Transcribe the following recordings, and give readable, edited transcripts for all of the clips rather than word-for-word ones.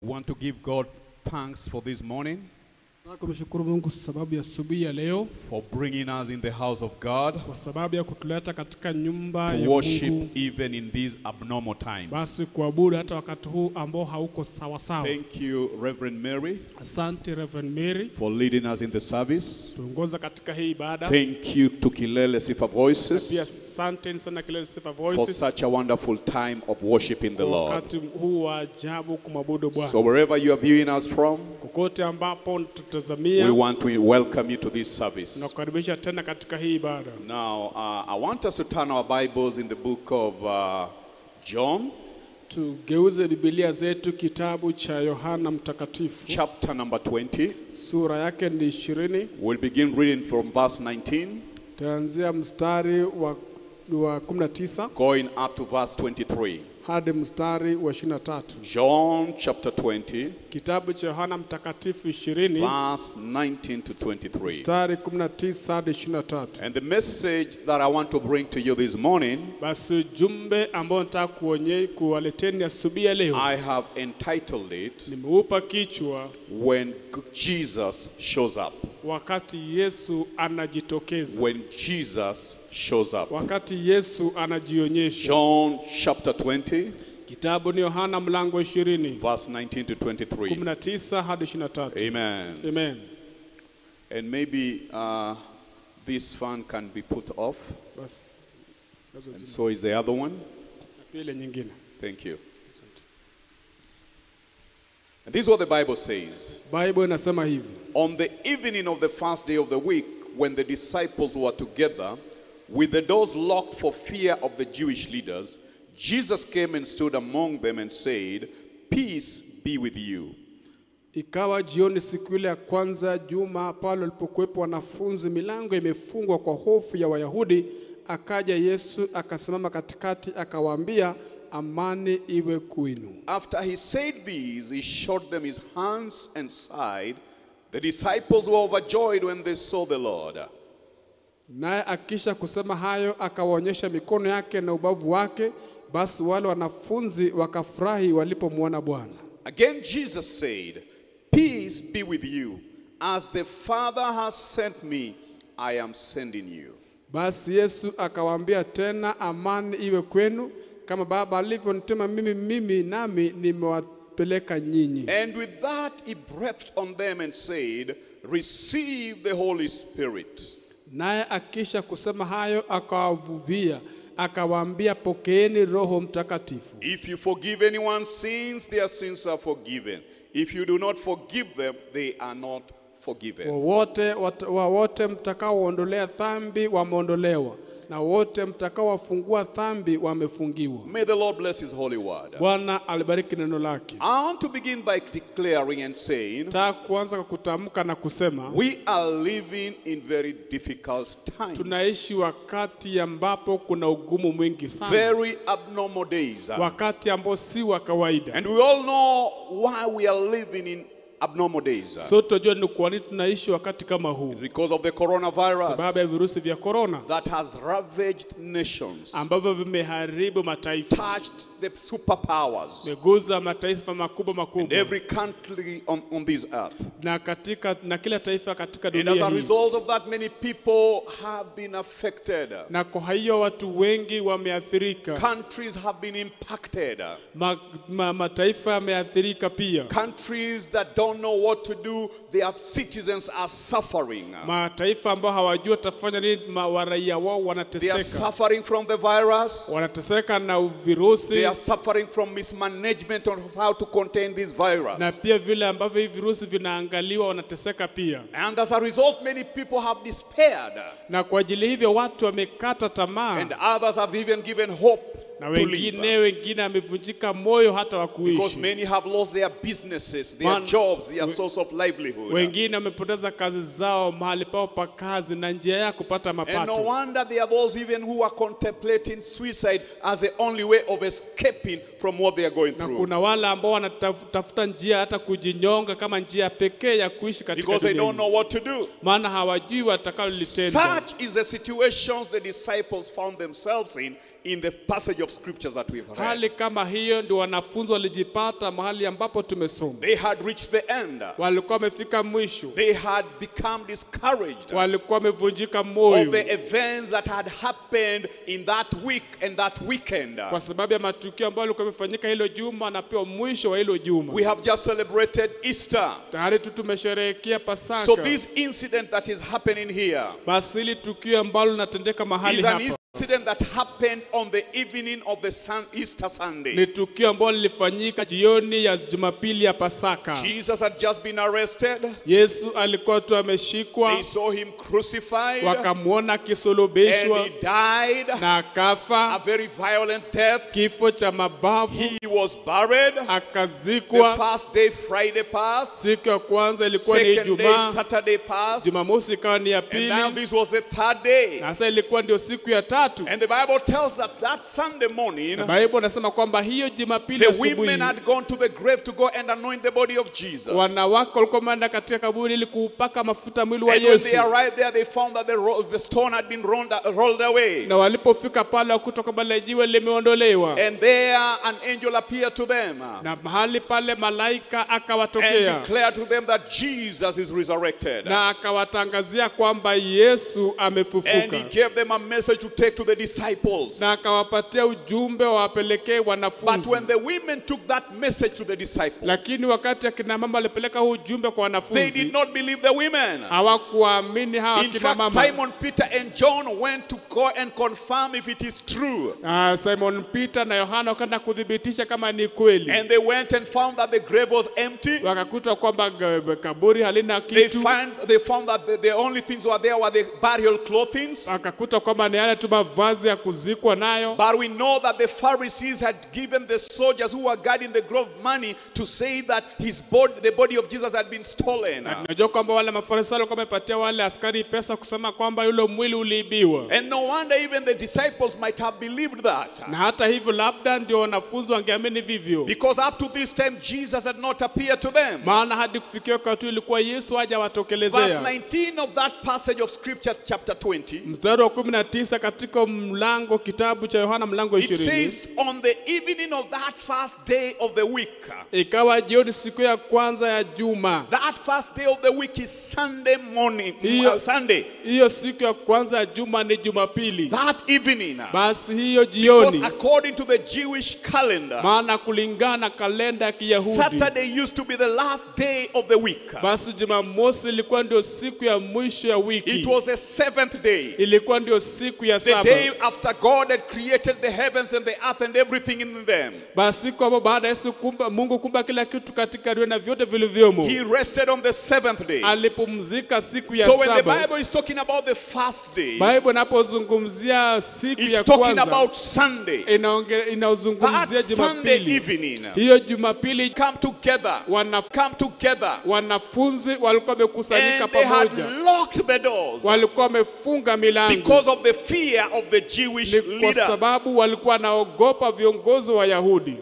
Want to give God thanks for this morning, Kumshukuru Mungu sababu ya asubuhi ya leo, for bringing us in the house of God kwa sababu ya kutuleta katika nyumba to ya worship Mungu, even in these abnormal times. basi kuabudu hata wakati huu ambao hauko sawa sawa. Thank you, Reverend Mary, Asante Reverend Mary, for leading us in the service. tuongoza katika hii ibada. Thank you to Kilele Sifa Pia Voices asante sana Kilele Sifa for Voices such a wonderful time of worshiping the Lord. wakati huu wa ajabu kumwabudu Bwana. So wherever you are viewing us from, Kokote ambapo we tutazamia, want to welcome you to this service. nakukaribisha tena katika hii ibada. Now, I want us to turn our Bibles in the book of John, Tugeuze Biblia zetu kitabu cha Yohana Mtakatifu, chapter number 20. sura yake ni 20. We'll begin reading from verse 19, Tuanzia mstari wa 19 going up to verse 23. hadi mstari wa 23. John chapter 20, Kitabu cha Yohana Mtakatifu 20 verse 19 to 23. mstari 19 hadi 23. And the message that I want to bring to you this morning, Basi jumbe ambao nataka kuwaleteni asubuhi ya leo, I have entitled it, nimeupa kichwa When Jesus Shows Up. wakati Yesu anajitokeza. When Jesus shows up. Wakati Yesu anajionyesha. John chapter 20, Kitabu ni Yohana mlango 20 verse 19 to 23. 19 hadi 23. Amen. Amen. And maybe this fan can be put off. Basi nazo And zile. so is the other one. Na pia ile nyingine. Thank you. Asante. And this is what the Bible says. Bible inasema hivi. On the evening of the first day of the week, when the disciples were together, with the doors locked for fear of the Jewish leaders, Jesus came and stood among them and said, Peace be with you. Ikawa jioni siku ile ya kwanza juma, pale walipokuwepo wanafunzi, milango imefungwa kwa hofu ya Wayahudi, akaja Yesu akasimama katikati akawaambia, amani iwe kwenu. After he said this, he showed them his hands and side. The disciples were overjoyed when they saw the Lord. Naye akisha kusema hayo akawaonyesha mikono yake na ubavu wake, basi wale wanafunzi wakafurahi walipomwona Bwana. Again Jesus said, Peace be with you. As the Father has sent me, I am sending you. Basi Yesu akawaambia tena, amani iwe kwenu, kama Baba alivyonituma mimi nami nimewapeleka nyinyi. And with that he breathed on them and said, Receive the Holy Spirit. Naye akisha kusema hayo akawavuvia, akawaambia, pokeeni Roho Mtakatifu. If you forgive anyone's sins, their sins are forgiven. If you do not forgive them, they are not forgiven. Wote mtakaoondolea dhambi wameondolewa, na wote mtakaowafungua dhambi wamefungiwa. May the Lord bless his holy word. Bwana alibariki neno lake. I want to begin by declaring and saying, Nataka kuanza kwa kutamka na kusema, we are living in very difficult times. tunaishi wakati ambapo kuna ugumu mwingi sana. Very abnormal days. Wakati ambao si wa kawaida. And we all know why we are living in abnormal days. So tunajua ni kwa nini tunaishi wakati kama huu. Because of the coronavirus Sababu ya virusi vya corona that has ravaged nations, ambavyo vimeharibu mataifa, touched the superpowers, meguza mataifa makubwa and makubwa, every country on this earth. na kila taifa katika And as dunia a hii. result of that, many people have been affected. Na kwa hiyo watu wengi wameathirika. Countries have been impacted. Mataifa yameathirika pia. Countries that don't know what to do, their citizens are suffering. Mataifa ambao hawajua tafanya nini, waraia wao They are wanateseka. suffering from the virus. Wanateseka na virusi, They are suffering from mismanagement of how to contain this virus. na pia vile ambavyo hivi virusi vinaangaliwa wanateseka pia. And as a result, many people have despaired. Na kwa ajili hivyo watu wamekata tamaa, And others have even given hope na to wengine live. wamevunjika moyo hata wa Because kuishi. many have lost their businesses, their jobs, their source of livelihood. Wengine wamepoteza kazi zao, mahali pao pa kazi na njia ya kupata And no mapato. wonder there are those even who are contemplating suicide as the only way of escaping from what they are going Na through. kuna wale ambao wanatafuta njia hata kujinyonga kama njia pekee ya kuishi katika Because they dunia don't know what to do. maana hawajui watakalolitenda. Such is the situations the disciples found themselves in the passage of of scriptures that we've read. Hali kama hiyo ndio wanafunzi walijipata mahali ambapo tumesoma. They had reached the end. Walikuwa wamefika mwisho. They had become discouraged Walikuwa wamevunjika of moyo the events that had happened in that week and that weekend. kwa sababu ya matukio ambayo yalikuwa yamefanyika hilo juma na pia mwisho wa hilo juma. We have just celebrated Easter. Tayari tumesherehekea Pasaka. So this incident that is happening here Basi hili tukio ambalo linatendeka mahali is an hapa incident that happened on the evening of the Easter Sunday. ni tukio ambalo lilifanyika jioni ya Jumapili ya Pasaka. Jesus had just been arrested. Yesu alikuwa tu ameshikwa, They saw him crucified wakamuona and akisulubishwa he died na a akafa very violent death. kifo cha mabavu, He was buried. The akazikwa. first day, Friday passed. Siku ya kwanza ilikuwa ni Second day, Ijumaa, Saturday passed. Jumamosi ikawa ni ya And now pili, this was the third day. na sasa ilikuwa ndio siku ya tatu. And the Bible tells us that Sunday morning, Na Biblia inasema kwamba hiyo Jumapili the asubuhi women had gone to the grave to go and anoint the body of Jesus. wanawake walikuwa wameenda katika kaburi ili kuupaka mafuta mwili wa And when Yesu. they arrived there, they found that the stone had been rolled away. Na walipofika pale wakuta kwamba lile jiwe limeondolewa. And there an angel appeared to them Na mahali pale malaika and akawatokea declared to them that Jesus is resurrected. na akawatangazia kwamba Yesu And amefufuka. he gave them a message to take to the disciples. Na akawapatia ujumbe wawapelekee But wanafunzi. when the women took that message to the disciples, Lakini wakati akina mama walipeleka huu ujumbe kwa they did wanafunzi, not believe the women. hawakuamini hawa In kina fact, mama. Simon Peter and John went to go and confirm if it is true. Simon Peter na Yohana wakaenda kudhibitisha kama ni kweli. And they went and found that the grave was empty. Wakakuta kwamba kaburi halina They kitu. found that the only things were there were the burial clothing. Wakakuta kwamba ni yale tu mavazi ya kuzikwa nayo. But we know that the Pharisees had given the soldiers who were guarding the grave money to say that the body of Jesus had been stolen. Tunajua kwamba wale Mafarisayo walikuwa wamepatia wale askari pesa kusema kwamba yule mwili uliibiwa. And no wonder even the disciples might have believed that. Na hata hivyo labda ndio wanafunzi wangeamini vivyo. Because up to this time Jesus had not appeared to them. Maana hadi kufikia wakati ilikuwa Yesu Verse hajawatokelezea. 19 of that passage of scripture chapter 20. Mstari wa 19 katika mlango kitabu cha Yohana mlango It 20. says on the evening of that first day of the week. Ikawa jioni siku ya kwanza ya juma. That first day of the week is Sunday morning. Sunday. Hiyo siku ya kwanza ya juma ni Jumapili. That evening. Basi hiyo Because jioni, according to the Jewish calendar, maana kulingana na kalenda ya Kiyahudi, Saturday used to be the last day of the week. basi Jumamosi ilikuwa ndio siku ya mwisho ya wiki. It was the seventh day. Ilikuwa ndio siku ya The saba. day after God had created the heavens and the earth and everything in them. Basi siku ambayo baada ya Mungu kumba kila kitu katika dunia na vyote vilivyomo, He rested on the seventh day. alipumzika siku ya So when the saba. Bible is talking about the first day, Biblia inapozungumzia siku ya it's talking kwanza, about Sunday. inaozungumzia That Sunday Jumapili. evening, Hiyo Jumapili come together. wanafunzi walikuwa wamekusanyika And they had pamoja, locked the doors walikuwa wamefunga milango because of the fear of the Jewish ni kwa leaders. sababu walikuwa naogopa viongozi wa Yahudi.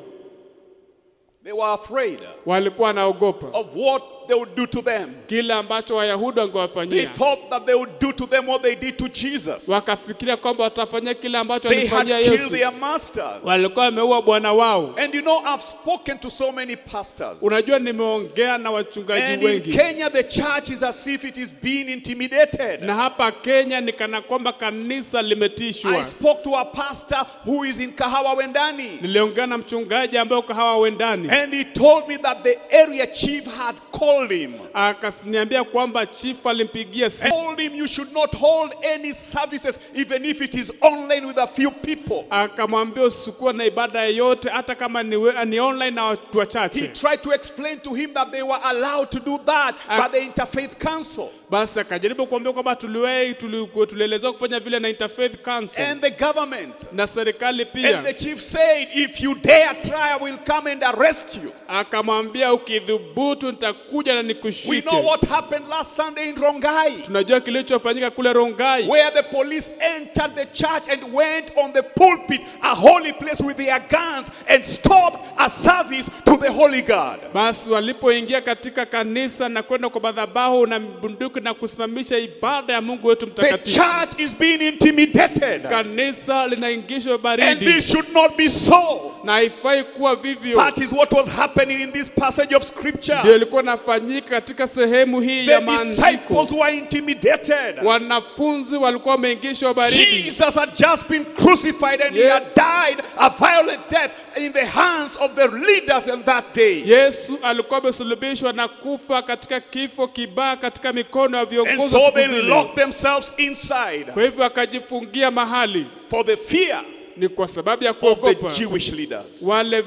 They were afraid Walikuwa naogopa of what they would do to them. kile ambacho Wayahudi They wangewafanyia. thought that they would do to them what they did to Jesus. Wakafikiria kwamba watafanyia kile ambacho They had walifanyia killed Yesu. their masters. Walikuwa wameua bwana wao. And you know, I've spoken to so many pastors. Unajua nimeongea na wachungaji And in wengi. Kenya, the church is as if it is being intimidated. Na hapa Kenya ni kana kwamba kanisa I limetishwa. spoke to a pastor who is in Kahawa Wendani. Niliongea na mchungaji ambaye uko hawa Wendani. And he told me that the area chief had called him. Akasiniambia kwamba chief alimpigia simu. Told him you should not hold any services even if it is online with a few people. Akamwambia usikuwa na ibada yoyote hata kama ni online na watu He wachache. tried to explain to him that they were allowed to do that by the Interfaith Council. Basi akajaribu kuambia kwamba tulielezewa kufanya vile na Interfaith Council And the government. na serikali pia. And the chief said, if you dare try, I will come and arrest arrest you. Akamwambia ukidhubutu nitakuja na We nikushike. know what happened last Sunday in Rongai, Tunajua kilichofanyika kule Rongai, where the police entered the church and went on the pulpit, a holy place, with their guns and stopped a service to the Holy God. basi walipoingia katika kanisa na kwenda kwa madhabahu na bunduki na kusimamisha ibada ya Mungu wetu The mtakatifu. church is being intimidated. Kanisa linaingishwa And baridi this should not be so. na haifai kuwa vivyo. That is what was happening in this passage of scripture. Ndio ilikuwa nafanyika katika sehemu hii ya The maandiko. disciples were intimidated. Wanafunzi walikuwa wameingishwa baridi. Jesus had just been crucified and he had died a violent death in the hands of the leaders in that day. Yesu alikuwa amesulubishwa na kufa katika kifo kibaya katika mikono ya And viongozi so siku they zile. locked themselves inside Kwa hivyo wakajifungia mahali, for the fear ni kwa sababu ya of kuogopa the Jewish leaders. wale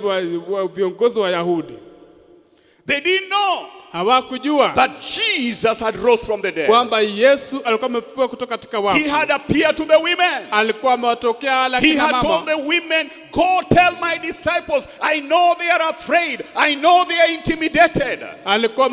viongozi wa Yahudi. They didn't know Hawakujua that Jesus had rose from the dead. kwamba Yesu alikuwa amefufuka kutoka katika He wafu. had appeared to the women. Alikuwa amewatokea wale He kina had told mama. the women, go tell my disciples, I know they are afraid. I know they are intimidated. Alikuwa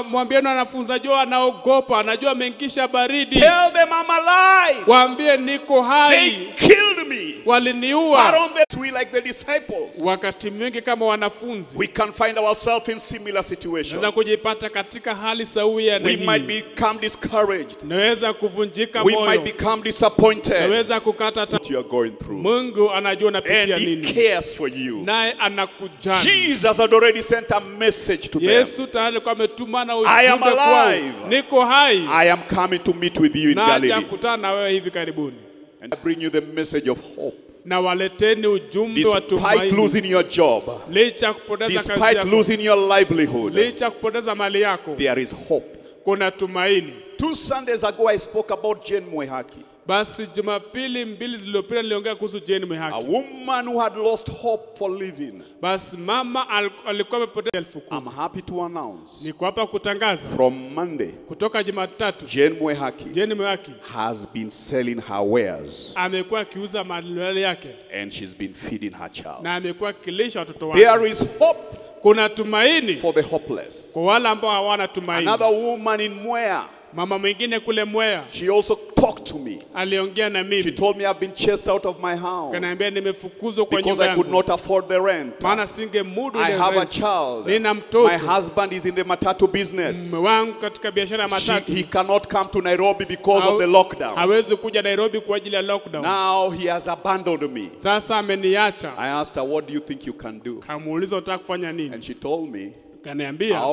mwambieni wanafunzi wanaogopa, anajua ameingisha baridi. Tell them I'm alive. Waambie niko They hai. killed me. But Waliniua. on the we like the disciples, Wakati mwingi kama wanafunzi we can find ourselves in similar situations. naweza kujipata katika hali sawia na We might hii. become discouraged. Naweza kuvunjika We might moyo. become disappointed. Naweza kukata tamaa. What you are going through. Mungu anajua And unapitia he nini. cares for you. Naye anakujali. Jesus had already sent a message to them. Yesu tayari alikuwa ametuma na I am ujumbe kwao. alive. Niko hai. I am coming to meet with you in Naja Galilee. kukutana na wewe hivi karibuni. And I bring you the message of hope. Na waleteni ujumbe wa Despite tumaini. losing your job, Licha ya kupoteza kazi despite yako. losing your livelihood, Licha ya kupoteza mali yako. there is hope. Kuna tumaini. 2 Sundays ago, I spoke about Jane Mwehaki, Basi Jumapili mbili zilizopita niliongea kuhusu Jane a Mwehaki. woman who had lost hope for living. Basi mama alikuwa amepoteza 10,000. I'm happy to announce Niko hapa kutangaza from Monday, kutoka Jumatatu Jane Mwehaki Jane Mwehaki has been selling her wares amekuwa akiuza mali yake and she's been feeding her child. na amekuwa akilisha watoto wake. There is hope Kuna tumaini for the hopeless. kwa wale ambao hawana tumaini. Another woman in Mwea, Mama mwingine kule Mwea she also talked to me. aliongea na She mimi. told me I've been chased out of my house Kaniambia nimefukuzwa kwa because nyumba I could yangu. not afford the rent. Maana singemudu I ile have a rent. child. Nina My mtoto. husband is in the matatu business. Mume wangu katika biashara ya matatu. He cannot come to Nairobi because of the lockdown. Hawezi kuja Nairobi kwa ajili ya lockdown. Now he has abandoned me. Sasa ameniacha. I asked her, what do you think you can do? Kamuuliza unataka kufanya nini? And she told me, Kaniambia I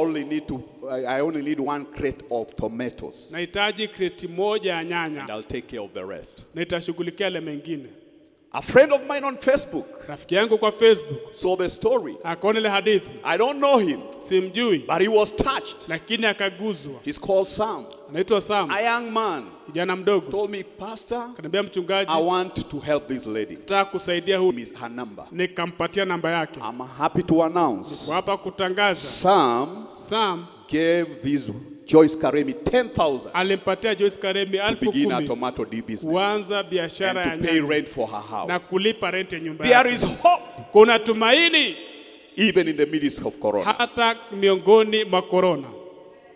only need 1 crate of tomatoes. nahitaji kreti moja ya nyanya. And I'll take care of the rest. Na nitashughulikia ile mengine. A friend of mine on Facebook Rafiki yangu kwa Facebook saw the story. akaona ile hadithi. I don't know him, Simjui but he was touched. lakini akaguzwa. He's called Sam. Anaitwa Sam. A young man Kijana mdogo. told me, Pastor, Kaniambia mchungaji, I want to help this lady. nataka kusaidia huyu. Is her number. Nikampatia namba yake. I'm happy to announce Kwa hapa kutangaza Sam gave this Joyce Karemi 10,000 alimpatia Joyce Karemi to begin a 10,000 tomato D business kuanza biashara ya and to pay nyanya rent for her na house. kulipa rent ya nyumba There yake. is hope Kuna tumaini even in the midst of corona. hata miongoni mwa corona.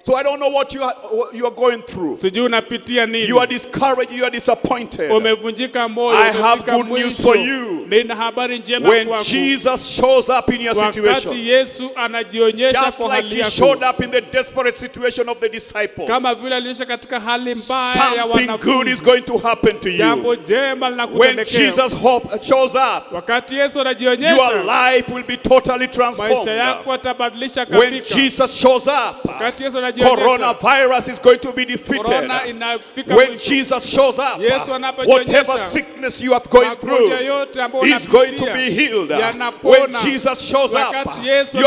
So I don't know what you are going through. Sijui unapitia nini. You are discouraged, you are disappointed. Umevunjika moyo, I have umefika good news mwisho. for you. Nina habari njema When kwako. Jesus shows up in your situation, Wakati Yesu anajionyesha just kwa like hali he yako. showed up in the desperate situation of the disciples, Kama vile alionyesha katika hali mbaya ya something good is wanafunzi. going to happen to Jambo you. jema When linakutendekea. Jesus shows up, Wakati Yesu your anajionyesha, life will be totally maisha transformed. yako yatabadilisha When kabisa. Jesus shows up, Wakati Yesu anajionyesha, coronavirus is going to be defeated. corona inafika When mwisho. Jesus shows up, Yesu anapojionyesha, whatever sickness you are going through magonjwa yote ambayo is going to unapitia be healed. yanapona. When Jesus shows up, Wakati Yesu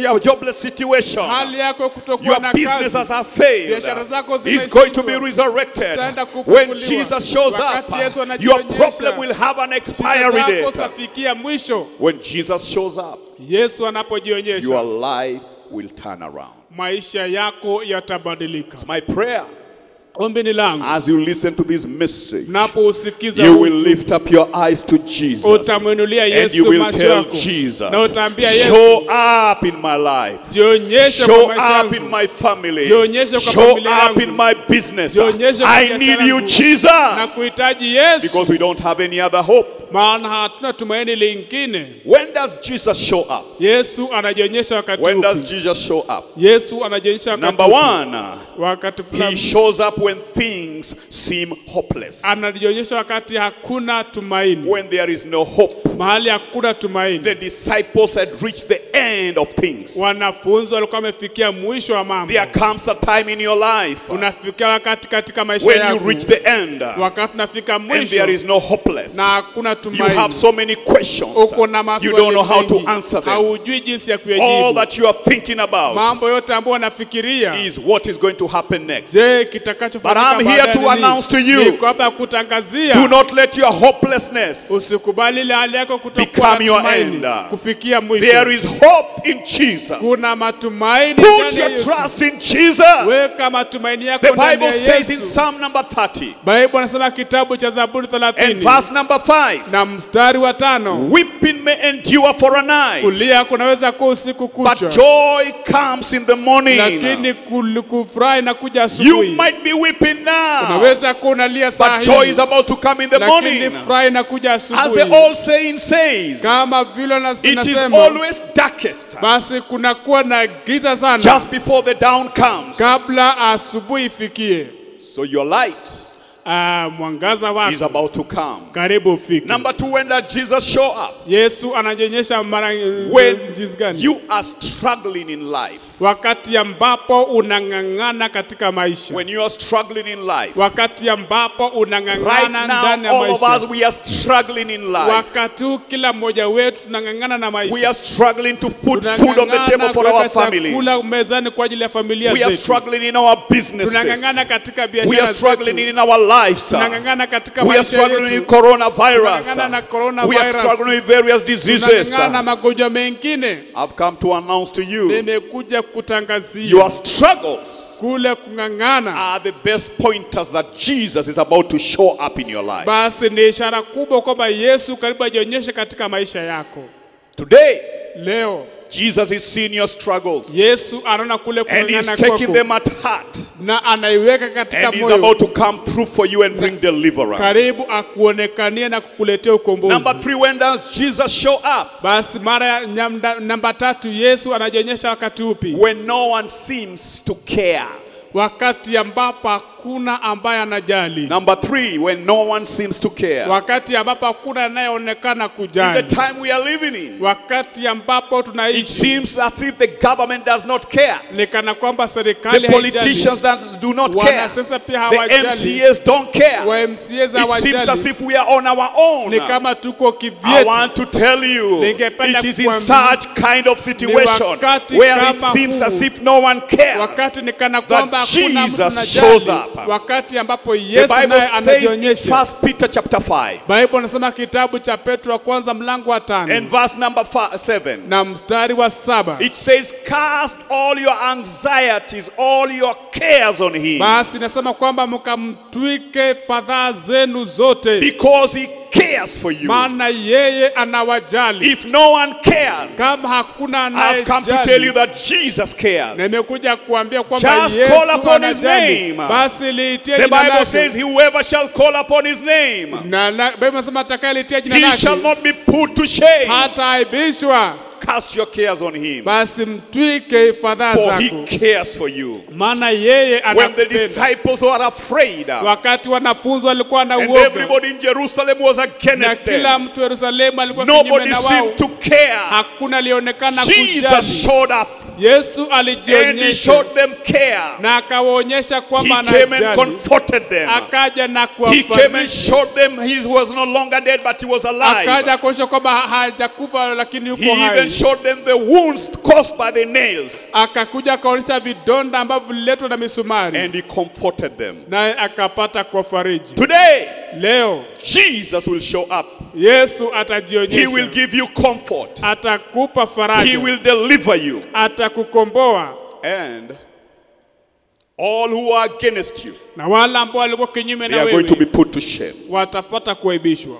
your jobless situation, hali yako kutokuwa your na businesses kazi, have failed, biashara zako is zimeshindwa, going to be resurrected. zitaenda When kufufuliwa. Jesus shows up, Wakati Yesu your anajionyesha, problem will have an shida expiry zako date. zitafikia mwisho. When Jesus shows up, Yesu your anapojionyesha, life will turn around. maisha yako yatabadilika. It's my prayer Ombi ni langu, as you listen to this message, unapousikiza you will lift up your eyes to Jesus. utamwinulia And Yesu you will macho tell yako, Jesus, na utaambia Yesu, show up in my life. jionyeshe Show kwa maisha up in yangu, my family. jionyeshe kwa Show familia up yangu, in my business. jionyeshe kwa I biashara need you, yangu, na Jesus. kuhitaji Yesu, Because we don't have any other hope. maana hatuna tumaini lingine. When does Jesus show up? Yesu anajionyesha wakati When does upi? Jesus show up? Yesu anajionyesha wakati Number upi? one, Wakati he fulani. shows up when things seem hopeless. Anajionyesha wakati hakuna tumaini, When there is no hope. mahali hakuna tumaini. The disciples had reached the end of things. Wanafunzi walikuwa wamefikia mwisho wa mambo. There comes a time in your life Unafikia wakati katika maisha when you yako, reach the end wakati unafika and mwisho there is no hopeless. na hakuna You tumaini. have so many questions. Uko na You maswali don't know how to mengi, answer them. haujui jinsi ya All kuyajibu. that you are thinking about Mambo yote ambayo unafikiria, is what is going to happen next. je, But kitakachofanyika I'm here to baadaye announce to ni you, niko hapa kutangazia, do not let your hopelessness usikubali ile hali yako kutokuwa become na your tumaini end. kufikia mwisho. There is hope in Jesus. Kuna matumaini Put ndani ya your Yesu. trust in Jesus. Weka matumaini yako The ndani Bible ya says in Yesu. Psalm number 30 Biblia inasema kitabu cha Zaburi and 30 verse number 5, na mstari wa 5, weeping may endure for a night, kulia kunaweza kuwa usiku but kucha, joy comes in the morning. lakini kufurahi na kuja You asubuhi. might be weeping now, Unaweza kuwa unalia saa but joy hii, is about to come in the lakini morning. furahi na kuja As the asubuhi. old saying says, Kama vile it is nasema, always darkest basi kunakuwa na giza sana just before the dawn comes. kabla asubuhi ifikie. So your light Mwangaza is wako about to come. karibu ufike. Number 2, when does Jesus show up? Yesu anajionyesha mara When jinsi gani? you are struggling in life. Wakati ambapo unang'ang'ana katika maisha. When you are struggling in life. Wakati ambapo Right unang'ang'ana ndani ya now, all of us, maisha. we are struggling in life. Wakati huu kila mmoja wetu tunang'ang'ana na We maisha. are struggling to put food on the table for our kuweka family. chakula mezani kwa ajili ya familia We are zetu. struggling in our businesses. Tunang'ang'ana katika We biashara are struggling zetu. in our lives. Tunang'ang'ana katika We are maisha struggling with yetu. coronavirus. Tunang'ang'ana na We are coronavirus. struggling with various diseases. Tunang'ang'ana na magonjwa mengine. I've come to announce to you, Nimekuja kutangazia your struggles kule kung'ang'ana, are the best pointers that Jesus is about to show up in your life. basi ni ishara kubwa kwamba Yesu karibu ajionyeshe katika maisha yako. Today, Leo Jesus is seeing your struggles Yesu anaona kule and he's kung'ang'ana taking kwako them at heart, na anaiweka katika and he's moyo, about to come through for you and bring deliverance. karibu akuonekanie na kukuletea ukombozi. Number 3, when does Jesus show up? Basi mara ya namba 3, Yesu anajionyesha wakati upi? When no one seems to care. Wakati ambapo hakuna ambaye anajali. Number 3, when no one seems to care. Wakati ambapo hakuna anayeonekana In the kujali. time we are living in, Wakati ambapo it tunaishi seems as if the government does not care. ni kana kwamba The serikali haijali. politicians that do not care. Wanasiasa pia The hawajali. MCAs don't care. Wa MCAs It seems as hawajali. if we are on our own. Ni kama tuko I kivyetu. want to tell you, Ningependa it is in kukuambia, such kind of situation wakati where it kama seems huu, as if no one cares. Wakati ni kana kwamba hakuna mtu Jesus shows anajali. up. Wakati ambapo The Yesu Bible naye says in anajionyesha. 1 Peter chapter 5 Biblia inasema kitabu cha Petro wa kwanza mlango wa 5 and verse number 7. na mstari wa 7. It says, cast all your anxieties, all your cares on him, Basi nasema kwamba mkamtwike fadhaa zenu zote, because he cares for you. maana yeye anawajali. If no one cares, Kama hakuna I've come to tell you anayejali, that Jesus cares. nimekuja kuambia kwamba Just Yesu call upon his anajali. name. Basi liitie The jina Bible says, lake. whoever shall call upon his name, Biblia inasema atakayelitia jina he shall lake not be put to shame. hataaibishwa. Cast your cares on him, Basi mtwike fadhaa for he zako, cares for you. maana yeye When the anakupenda. disciples were afraid, Wakati wanafunzi walikuwa na and uoga everybody in Jerusalem was na against kila them, mtu Yerusalemu alikuwa kinyume nobody na wao, seemed to care. hakuna alionekana Jesus kujali. showed up Yesu and he alijionyesha showed them care. na akawaonyesha He kwamba came and anajali. comforted them. Akaja na He came and kuwafariji. showed them he was no longer dead, but he was alive. Akaja kuonyesha kwamba hajakufa lakini yuko He even hai. showed them the wounds caused by the nails, Akakuja akaonyesha vidonda ambavyo vililetwa na misumari, and he comforted them. naye akapata kuwafariji. Today, Leo Jesus will show up. Yesu He will atajionyesha, give you comfort. atakupa He faraja, will deliver you. atakukomboa. And All who are against you, na wale ambao walikuwa kinyume they na are going to be wewe put to shame. watapata kuaibishwa.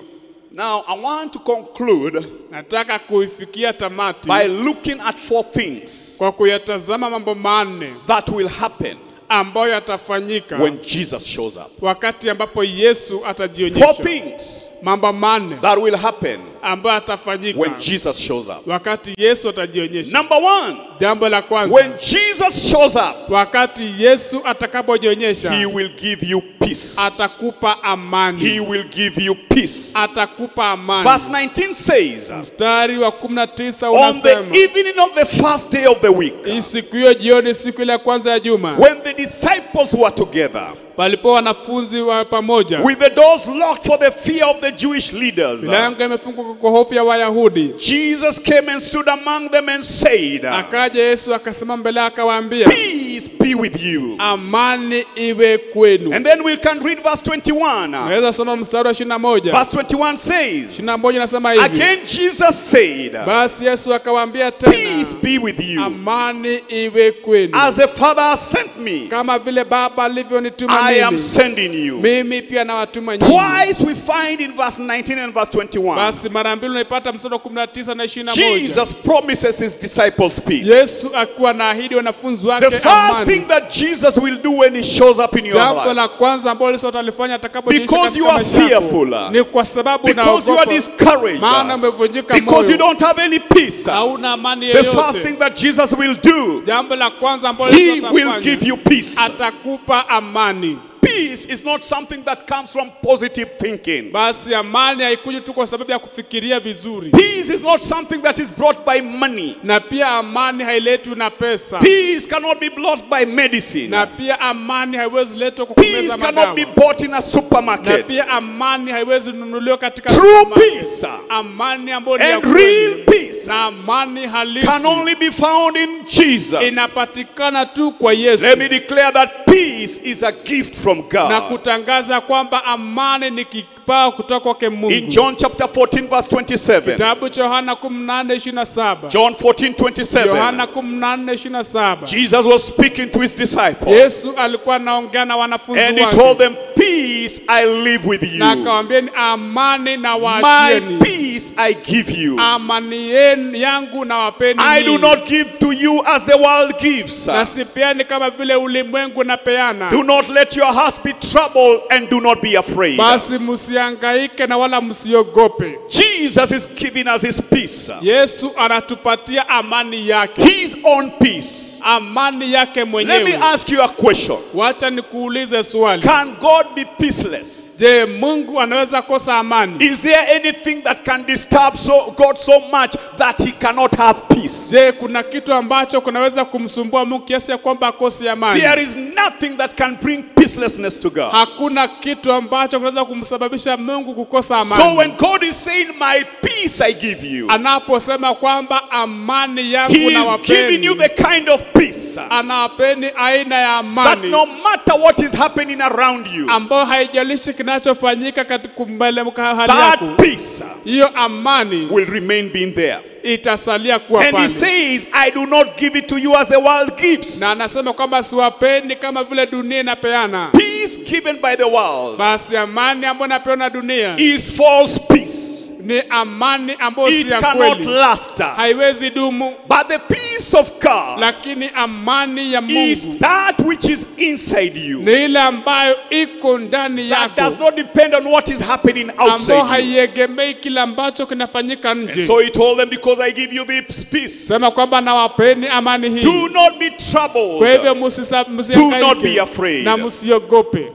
Now, I want to conclude Nataka kuifikia tamati by looking at 4 things kwa kuyatazama mambo manne that will happen ambayo yatafanyika when Jesus shows up. wakati ambapo Yesu 4 atajionyesha. things Mambo manne that will happen ambayo yatafanyika when Jesus shows up. wakati Yesu atajionyesha. Number 1, Jambo la kwanza, when Jesus shows up, wakati Yesu atakapojionyesha, he will give you peace. atakupa amani. He will give you peace. Atakupa amani. Verse 19 says, Mstari wa 19 on the unasema, evening of the first day of the week, siku hiyo jioni, siku ile ya kwanza ya juma, when the disciples were together, palipo wanafunzi wa pamoja, with the doors locked for the fear of the Jewish leaders, milango imefungwa kwa hofu ya Wayahudi, Jesus came and stood among them and said, akaja Yesu akasimama mbele akawaambia, peace be with you. amani iwe kwenu. And then we can read verse 21. Naweza soma mstari wa 21. Verse 21 says, 21 inasema hivi, again Jesus said, basi Yesu akawaambia tena, peace be with you. amani iwe kwenu. As the Father has sent me, Kama vile Baba alivyonituma I am mimi, sending you. mimi pia nawatuma nyinyi. Twice we find in verse 19 and verse 21, Basi mara mbili unaipata mstari wa 19 na 21. Jesus promises his disciples peace. Yesu akiwa naahidi wanafunzi wake The first thing amani. that Jesus will do when he shows up in your Jambo life, la kwanza ambalo Yesu atalifanya atakapojionyesha because you katika are maisha yako, fearful, ni kwa sababu because you are unaogopa, discouraged, maana umevunjika because you moyo, don't have any peace, hauna amani the first thing yoyote. that Jesus will do, Jambo la kwanza ambalo he Yesu will atafanya, give you peace. atakupa amani. Peace is not something that comes from positive thinking. Basi amani haikuji tu kwa sababu ya kufikiria vizuri, Peace is not something that is brought by money. na pia amani hailetwi na pesa, Peace cannot be brought by medicine. na pia amani haiwezi letwa kwa Peace kumeza cannot madawa, be bought in a na supermarket. pia amani haiwezi nunuliwa katika True supermarket. peace Amani ambayo ni ya and real kweli peace na amani halisi can only be found in Jesus. inapatikana tu kwa Yesu. Let me declare that peace is a gift from Na God. kutangaza kwamba amani ni kipawa kutoka kwake Mungu. In John chapter 14 verse 27. Kitabu cha Yohana 14:27. John 14:27. Yohana 14:27. Jesus was speaking to his disciples. Yesu alikuwa anaongea na wanafunzi And he wake, told them, peace I live with you. na akawaambia ni amani na My waachieni. peace I give you. Amani yenu yangu na wapeni I do ninyi. not give to you as the world gives. Na sipeani kama vile ulimwengu unapeana. Do not let your hearts be troubled and do not be afraid. Basi msihangaike na wala msiogope. Jesus is giving us his peace. Yesu anatupatia amani yake, His own peace. amani yake Let me mwenyewe. ask you a question. Wacha nikuulize swali. Can God be peaceless? Je, Mungu anaweza kosa amani? Is there anything that can disturb God so much that he cannot have peace? Je, kuna kitu ambacho kunaweza kumsumbua Mungu kiasi ya kwamba akose amani? There is nothing that can bring peacelessness to God. Hakuna kitu ambacho kunaweza kumsababisha Mungu kukosa amani. So when God is saying, my peace I give you, Anaposema kwamba amani yangu he na is giving you wapeni, the kind of peace anawapeni aina ya that amani no matter what is happening around you, ambayo haijalishi kinachofanyika katika mbele hali yako, that peace hiyo amani will remain being there. itasalia kuwa And he pale. says, I do not give it to you as the world gives. Na anasema kwamba siwapeni kama vile dunia inapeana. Peace given by the world Basi amani ambayo inapewa na dunia is false peace. ni amani ambayo It si ya cannot kweli, last. haiwezi dumu. But the peace of God Lakini amani ya is Mungu that which is inside you. ni ile ambayo iko ndani That does yako, not depend on what is happening ambayo outside you. haiegemei kile ambacho kinafanyika And nje. so he told them, because I give you this peace, Sema kwamba nawapeni amani hii, do not be kwa troubled. hivyo Do not be msihangaike afraid. na msiogope.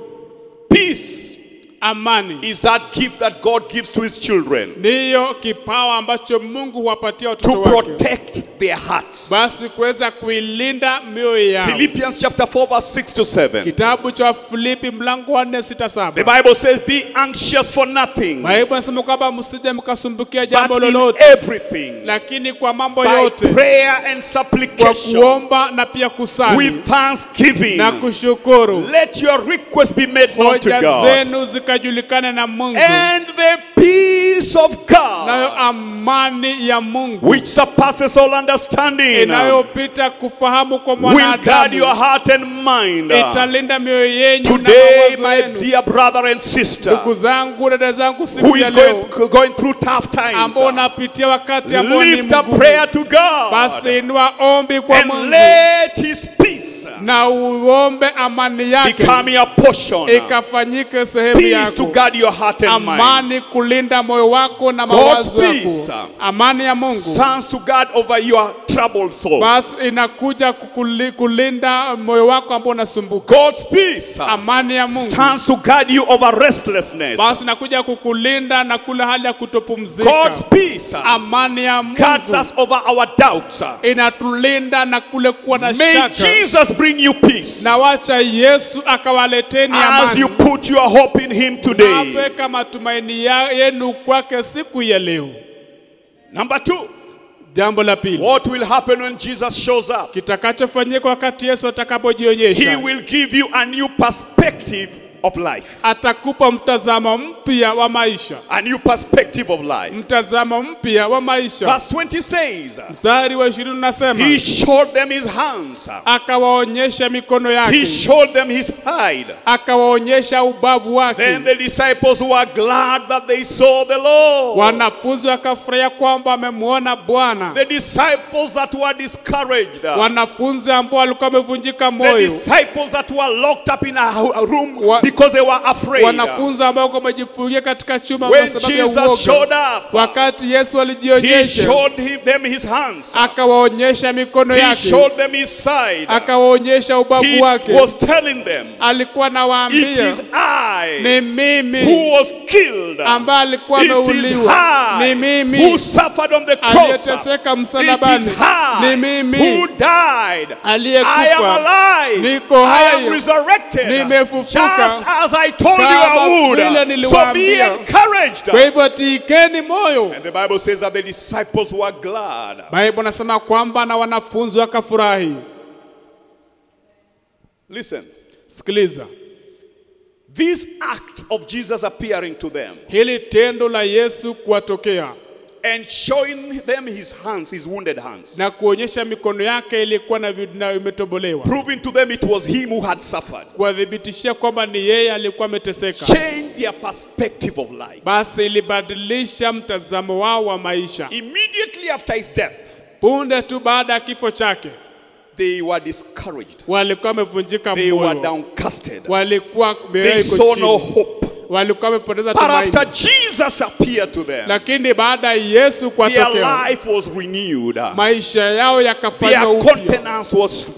Peace Amani is that gift that God gives to his children ndiyo kipawa ambacho Mungu huwapatia to watoto wake, protect their hearts. basi kuweza kuilinda mioyo yao. Philippians chapter 4 verse 6 to 7. Kitabu cha Filipi mlango wa 4:6-7. The Bible says, be anxious for nothing, Biblia inasema kwamba msije mkasumbukia jambo but in lolote, everything, lakini kwa mambo by yote prayer and kwa supplication, kuomba na pia kusali with thanksgiving, na kushukuru, let your requests be made known to hoja God. zenu zikajulikane na Mungu, And the peace peace of nayo God, amani ya Mungu which surpasses all understanding, inayopita kufahamu kwa will guard your mwanadamu heart and mind. italinda mioyo yenu na Today, mawazo my yenu. dear brother and sister, Ndugu zangu, dada zangu, who siku ya is leo going through tough times, ambao unapitia wakati ambao ni lift a mgumu, prayer to God basi inua ombi kwa and Mungu let His peace na uombe amani yake become your portion. ikafanyike sehemu Peace to yako. guard your heart and mind. Amani kulinda moyo wako na God's mawazo peace yako. Amani ya Mungu stands to guard over your troubled soul. basi inakuja kulinda moyo wako ambao unasumbuka. God's peace Amani ya Mungu stands to guard you over restlessness. basi inakuja kukulinda na kule hali ya kutopumzika. God's peace Amani ya guards Mungu us over our doubts. inatulinda na kule kuwa na May shaka. Jesus bring you peace Na wacha Yesu akawaleteni as you amani. put your hope in Him today. Naweka matumaini yenu kwake siku ya leo. Number 2, Jambo la pili, what will happen when Jesus shows up? kitakachofanyika wakati Yesu He atakapojionyesha, will give you a new perspective of life. atakupa mtazamo mpya wa maisha. A new perspective of life. Mtazamo mpya wa maisha. Verse 20 says, Mstari wa 20 unasema, He showed them His hands. akawaonyesha mikono He yake, showed them His side. akawaonyesha ubavu wake. Then the disciples were glad that they saw the Lord. Wanafunzi wakafurahia kwamba wamemwona Bwana. The disciples that were discouraged. Wanafunzi ambao walikuwa wamevunjika The moyo. disciples that were locked up in a room Wa- because they were afraid. Wanafunzi ambao wamejifungia katika chumba When kwa sababu ya Jesus showed uoga. up, Wakati Yesu He alijionyesha, showed them His hands. akawaonyesha mikono He yake, showed them His side. akawaonyesha He ubavu wake. was telling them, Alikuwa it anawaambia, is I ni mimi who was killed. ambaye alikuwa It is ameuliwa, ni I mimi who suffered on the cross. aliyeteseka It msalabani, is ni I mimi who died. I am aliyekufa, alive. niko I hai, am resurrected. nimefufuka, Just as I told you I kama would. vile So be niliwaambia. encouraged. Kwa hivyo tiikeni moyo. And the Bible says that the disciples were glad. Biblia inasema kwamba na wanafunzi wakafurahi. Listen, Sikiliza, this act of Jesus appearing to them hili tendo la Yesu kuwatokea and showing them His hands, His wounded hands, na kuonyesha mikono yake ilikuwa na imetobolewa, proving to them it was Him who had suffered, kuwadhibitishia kwamba ni yeye alikuwa ameteseka, changed their perspective of life. basi ilibadilisha mtazamo wao wa maisha. Immediately after His death, Punde tu baada ya kifo chake, they were discouraged. walikuwa wamevunjika They were moyo, downcasted. walikuwa mioyo They iko saw no chini, hope. walikuwa wamepoteza But after tumaini. Jesus appeared to them, Lakini baada ya Yesu their kuwatokea, life was renewed. maisha yao yakafanywa Their upya, countenance was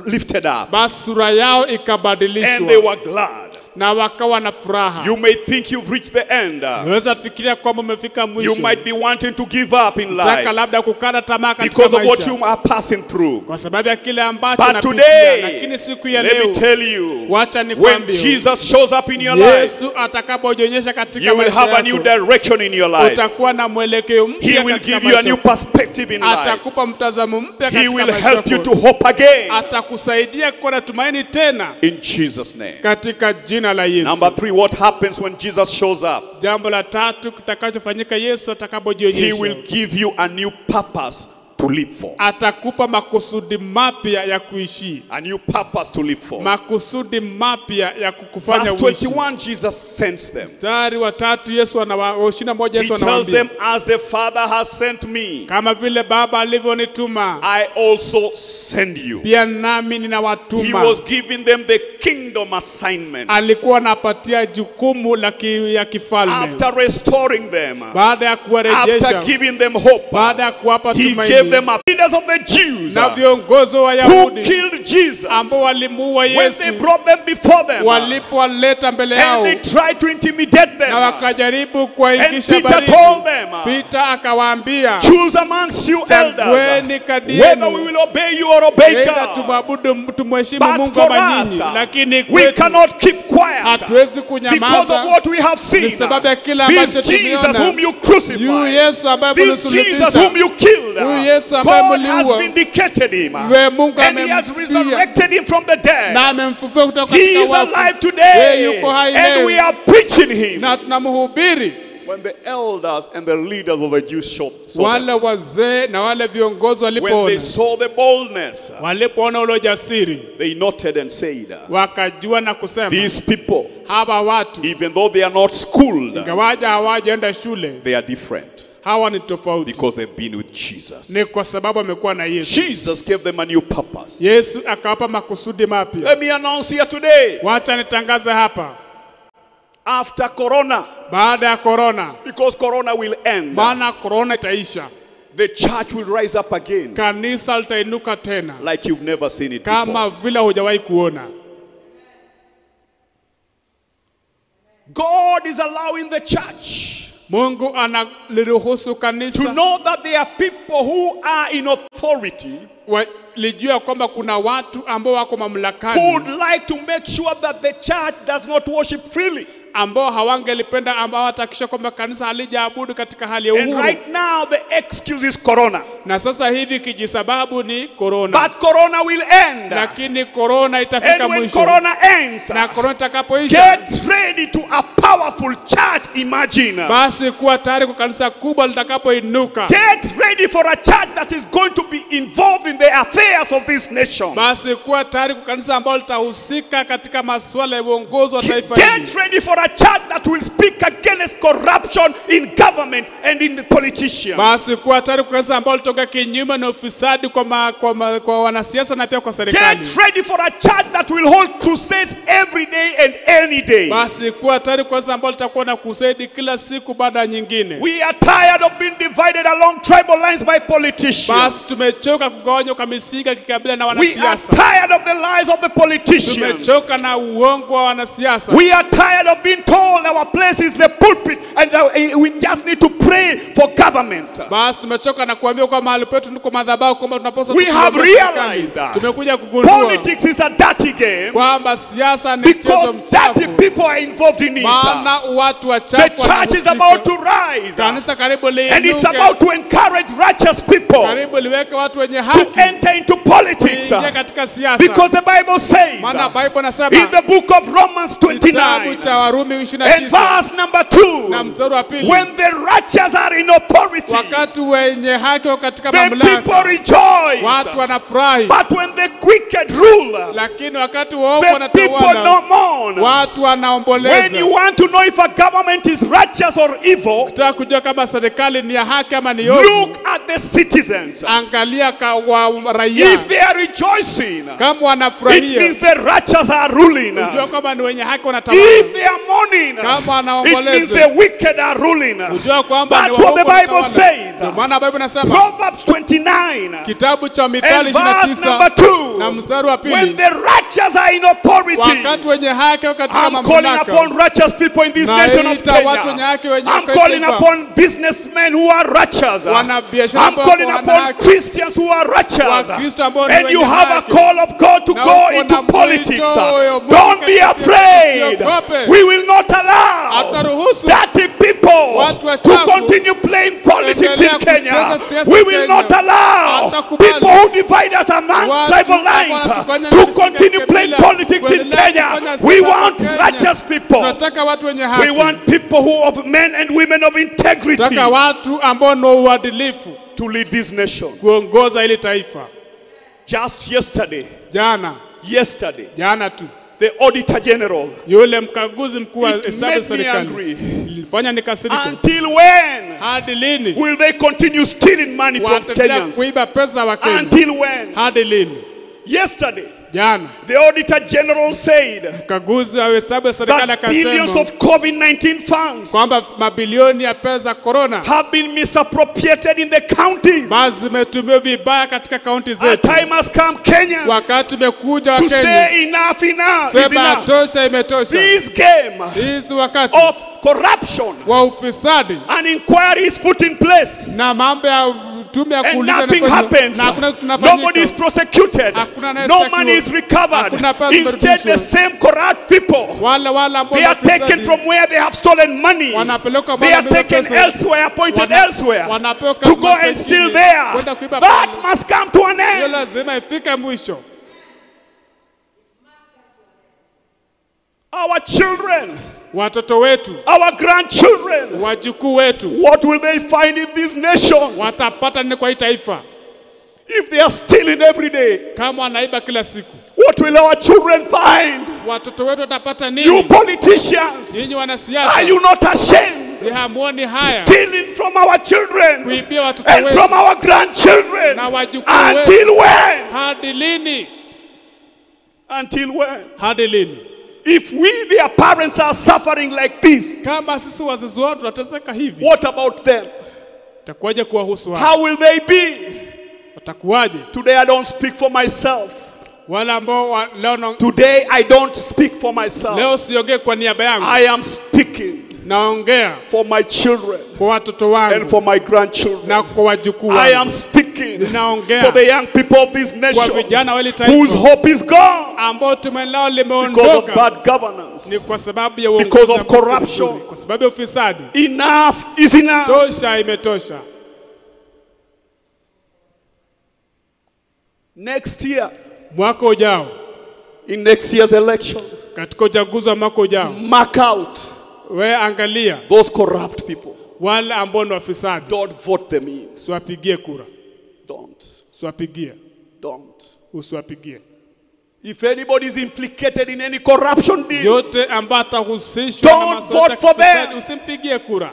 lifted up. basi sura yao And they ikabadilishwa were glad. na wakawa na furaha. You may think you've reached the end. Unaweza fikiria kwamba umefika You mwisho, might be wanting to give up in taka life labda kukata tamaa katika because of what maisha you are passing through. kwa sababu ya kile ambacho But unapitia. today, Lakini siku ya let me leo, tell you, wacha when nikwambie, Jesus shows up in your life, Yesu atakapojionyesha katika you will maisha have a new yako, direction in your life. utakuwa na mwelekeo He mpya will katika give you a maisha new yako. perspective in life. Atakupa mtazamo mpya He katika will maisha help you to yako. hope again. Atakusaidia kuwa na tumaini tena In Jesus' name. katika jina la Yesu. Number 3, what happens when Jesus shows up? Jambo la tatu kitakachofanyika Yesu He atakapojionyesha, will give you a new purpose to live for. atakupa makusudi mapya ya kuishi, A new purpose to live for. makusudi mapya ya kukufanya Verse uishi. 21, Jesus sends them. Mstari wa tatu Yesu He Yesu tells anawaambia, them, as the Father has sent me, kama vile Baba alivyonituma, I also send you. pia nami He ninawatuma. was giving them the kingdom assignment. Alikuwa anapatia jukumu ya kifalme. After restoring them, Baada ya after kuwarejesha, giving them hope, baada ya kuwapa He gave tumaini, them a leaders of the Jews na viongozi wa who Wayahudi killed Jesus. ambao walimuua When Yesu, they brought them before them, walipowaleta mbele and yao they tried to intimidate na them, wakajaribu and kuwaingisha Peter baridi, told them, Peter akawaambia, choose amongst you elders chagueni kati whether we yenu will obey you or obey aidha God. tumwabudu tumheshimu But Mungu for ama us, nyinyi, lakini we kwetu cannot keep quiet hatuwezi because of kunyamaza what we have seen. ni sababu ya kile This ambacho Jesus tumeona. whom you Yu crucified, Yesu ambaye this Jesus mlisulubisha, whom you killed, Huyu Yesu ambaye God has mliua, vindicated him we Mungu and He has amemsifia resurrected him from the dead. na amemfufua kutoka He katika is alive wafu. Yeye today yuko hai and we leo are preaching Him. na tunamhubiri. when the elders and the leaders of the Jews saw wale wazee na wale viongozi when they walipoona, saw the boldness, walipoona ule ujasiri, they noted and said, wakajua na kusema, these people, hawa watu even though they are not schooled, ingawaja hawajaenda shule, they are different hawa ni tofauti, because they've been with Jesus. ni kwa sababu wamekuwa na Yesu. Jesus gave them a new purpose. Yesu akawapa makusudi mapya. Let me announce here today, Wacha nitangaze hapa, after Corona, baada ya corona, because Corona will end, maana corona itaisha, the church will rise up again kanisa litainuka tena like you've never seen it kama before. vile hujawahi kuona. God is allowing the church Mungu analiruhusu to kanisa know that there are people who are in authority walijua kwamba kuna watu ambao wako who mamlakani would like to make sure that the church does not worship freely. ambao hawangelipenda, ambao watakisha kwamba kanisa halijaabudu katika hali ya And uhuru. right now the excuse is Corona. Na sasa hivi kijisababu ni corona. But Corona will end. Lakini corona itafika And when mwisho. Corona ends, Na corona itakapoisha, get ready to a powerful church. Imagine. basi kuwa tayari kwa kanisa kubwa litakapoinuka. Get ready for a church that is going to be involved in the affairs of this nation. Basi kuwa tayari kwa kanisa ambalo litahusika katika masuala ya uongozi wa taifa hili. Get ready for a church that will speak against corruption in government and in the politicians. Basi kuwa tayari kwa kanisa ambalo litoka kinyume na ufisadi kwa wanasiasa na pia kwa serikali. Get ready for a church that will hold crusades every day and any day. Basi kuwa tayari kwa kanisa ambalo litakuwa na crusade kila siku baada ya nyingine. We are tired of being divided along tribal lines by politicians. Basi tumechoka kugawanywa kwa misingi ya kikabila na We are wanasiasa. tired of the lies of the politicians. Tumechoka na uongo wa wanasiasa. We are tired of being told our place is the pulpit and we just need to pray for government. Basi tumechoka na kuambia kwa mahali petu ndiko madhabahu kwamba tunapaswa We have kuomba realized serikali. that Tumekuja kugundua politics is a dirty game kwamba siasa ni mchezo because dirty mchafu. people are involved in it. Maana watu The wachafu church is wanahusika. about to rise Kanisa karibu and it's liinuke. about to encourage righteous people Karibu liweke watu wenye to haki enter into politics kuingia katika siasa. because the Bible says Maana Bible in nasema the book of Romans kitabu 29 cha Warumi and 29 verse number 2, na mstari wa pili, when the righteous are in authority, wakati wenye haki wako katika then people mamlaka rejoice. watu wanafurahi, But when the wicked rule, lakini wakati waovu the people wanatawala no mourn. watu When wanaomboleza. you want to know if a government is righteous or evil, Ukitaka kujua kama serikali ni ya haki ama ni ovu, look at the citizens. angalia kwa raia. If they are rejoicing, Kama it wanafurahia, means the righteous are ruling. ujua kwamba ni wenye haki If wanatawala. they are mourning, Kama it means wanaomboleza, the wicked are ruling. ujua kwamba ni That's what the waovu Bible wanatawala. says. Ndio maana Bible inasema Proverbs 29 kitabu cha and Mithali verse number 29 na 2. mstari wa When pili, the righteous are in authority, wakati wenye haki wako katika I'm calling mamlaka, upon righteous people in this nation of naita watu wenye Kenya. haki wenye I'm haki calling taifa. upon businessmen who are righteous. Wanabiashara I'm ambao calling wana upon haki. Christians who are righteous. Wakristo ambao ni And you wenye have a haki. call of God to Na go uko into na mwito politics. wa Mungu Don't be katika afraid. siasa, usiogope. We will not allow Hataruhusu dirty people watu to wachafu continue playing politics in kuendelea Kenya. kucheza siasa We Kenya. will not allow Hatakubali. people who divide us among Watu tribal ambao lines wanatufanya to na continue misingi playing ya kabila, politics in kuendelea Kenya. kufanya We siasa want Kenya. righteous people. Tunataka watu wenye We haki. want people who of men and women of integrity Tunataka watu ambao ni uadilifu to lead this nation. kuongoza ili taifa. Just yesterday, Jana tu the Auditor General, yule mkaguzi mkuu wa It hesabu made me serikali angry. ilifanya nikasirika. until when Hadi lini will they continue stealing money from wataendelea Kenyans? kuiba pesa wa Kenya? Until when? Hadi lini? Yesterday, Jana the Auditor General said mkaguzi wa hesabu ya serikali that billions akasema of COVID-19 funds kwamba mabilioni ya pesa corona have been misappropriated in the counties. basi zimetumiwa vibaya katika kaunti A zetu. time has come, Kenyans, Wakati umekuja wa to Kenya say enough is sema enough. tosha, imetosha. This game Hizi wakati of corruption, wa ufisadi an inquiry is put in place, na mambo ya tume ya and kuuliza nothing inafanywa, happens. na hakuna Nobody is tunafanyika. prosecuted. Hakuna No anayeshtakiwa. money is recovered. Hakuna pesa Instead, zimerudishwa. the same corrupt people, Wale ambao they are taken wafisadi from where they have stolen money. wanapelekwa They mahali are wameiba taken pesa. elsewhere, appointed elsewhere, wanapewa to kazi go mahali and steal pengine, there. kwenda kuiba That pale. must come to an Hiyo end. lazima ifike mwisho. Our children watoto wetu, our grandchildren, wajukuu wetu, what will they find in this nation? watapata nini kwa hii taifa? If they are stealing every day, Kama wanaiba kila siku, what will our children find? watoto wetu watapata You nini? politicians, Nyinyi are wanasiasa, you not ashamed? ni hamuoni haya Stealing from our children kuibia watoto and from wetu our grandchildren. na wajukuu wetu? Until when? Hadi lini? Until when? Hadi lini? If we, their parents, are suffering like this, Kama sisi wazazi wao tunateseka hivi, what about them? itakuwaje kuwahusu wao? How will they be? Watakuwaje? Today I don't speak for myself. Wale ambao Today I don't speak for myself. leo siongee kwa niaba yangu, I am speaking naongea for my children kwa watoto and wangu for my grandchildren. na kwa wajukuu I am wangu. speaking Ninaongea for the young people of this kwa nation vijana wa hili whose taifa hope is gone ambao tumaini lao because of limeondoka, bad governance. ni kwa sababu ya Because uongozi of ambao si corruption. mzuri, kwa sababu ya ufisadi. Enough is enough. Tosha, imetosha. Next year, Mwaka ujao, in next year's election, katika uchaguzi wa mwaka ujao, mark out we angalia those corrupt people. wale ambao ni wafisadi, Don't vote them in. usiwapigie kura, Don't. usiwapigie, Don't. usiwapigie. If anybody is implicated in any corruption deal, Yote ambaye atahusishwa na don't masuala ya vote for kifisadi, them. usimpigie kura,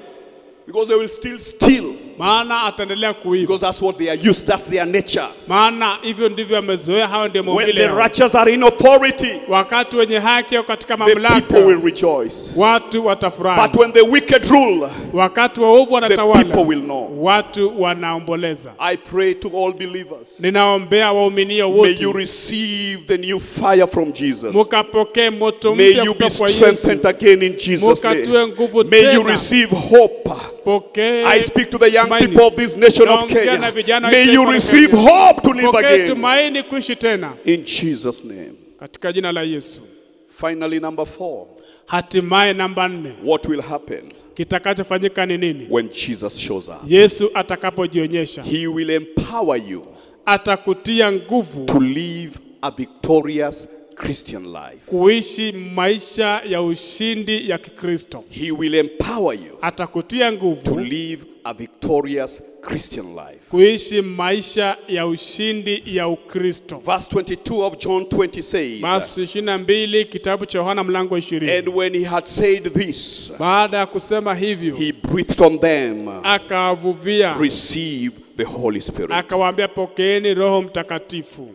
because they will still steal. maana ataendelea kuiba, Because that's what they are used. That's their nature. maana hivyo ndivyo amezoea. Hao ndio When maumbile the yao. righteous are in authority, Wakati wenye haki au katika the people mamlaka, will rejoice. watu watafurahi. But when the wicked rule, Wakati waovu the people wanatawala, will know. watu wanaomboleza. I pray to all believers. Ninaombea waaminio May wote, you receive the new fire from Jesus. mukapokee moto May mpya you be kutoka kwa Yesu. strengthened again in Jesus' Mukatiwe name. nguvu May you tena. receive hope. Pokee I speak to the young tumaini. people of this nation of Naongea na Kenya. vijana wa May taifa you la receive Kenya. hope to live Pokee again. tumaini kuishi tena In Jesus' name. katika jina la Yesu. Finally, number 4. Hatimaye namba 4, What will happen kitakachofanyika ni nini? when Jesus shows up? Yesu atakapojionyesha, He will empower you atakutia nguvu to live a victorious Christian life. kuishi maisha ya ushindi ya Kikristo. He will empower you Atakutia to nguvu live a victorious Christian life. kuishi maisha ya ushindi ya Ukristo. Verse 22 of John 20 says, Basi 22 kitabu cha Yohana mlango 20. and when he had said this, Baada ya kusema hivyo, he breathed on them, akawavuvia, receive the Holy Spirit. akawaambia, pokeeni Roho Mtakatifu.